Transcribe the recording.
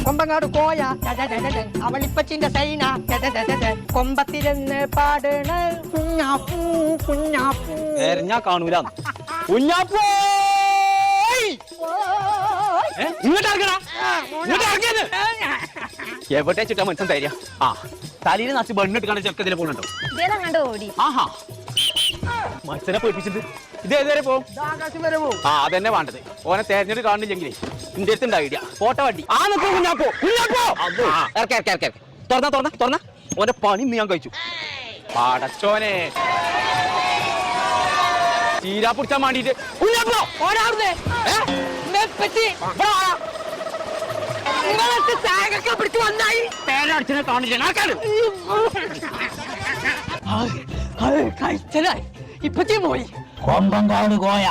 കൊമ്പങ്ങാട് കോയ അവളിപ്പച്ചിന്റെ സൈന കൊമ്പത്തിരുന്ന് പാടണ കുഞ്ഞാപ്പൂ കുഞ്ഞാപ്പൂ. ഞാൻ കാണൂല കുഞ്ഞാപ്പൂ. എവിടെ ചുറ്റാ മനസ്സിൽ തരിക? ആ തലയിൽ നാച്ച് ബണ്ണിട്ട് കാണാൻ ചെക്കതിലെ പോകുന്നുണ്ടോ? ആഹാ മത്സരം പേടിപ്പിച്ചിട്ട് ഇത് ഏതുവരെ പോകും? ആ അതെന്നെ വേണ്ടത്. ഓനെ തെരഞ്ഞെടുത്ത് കാണുന്നില്ലെങ്കിലേ ഇന്റെ അടുത്ത് ഉണ്ടാവില്ല. ഫോട്ടോ വണ്ടി ആ നിൽക്കും കുഞ്ഞാപ്പോ കുഞ്ഞാപ്പോ. തുറന്ന ഓന്റെ പണി ഇന്ന് ഞാൻ കഴിച്ചു. പടച്ചോനെ ചീരാ പിടിച്ചാൻ വേണ്ടിട്ട് കുഞ്ഞാപ്പോ ഓനാർന്നേ പിടിച്ചു വന്നായി പേരടിച്ചിനെ കാണില്ല കഴിച്ചലായി ഇപ്പച്ചി പോയി. കൊമ്പങ്കാട് കോയ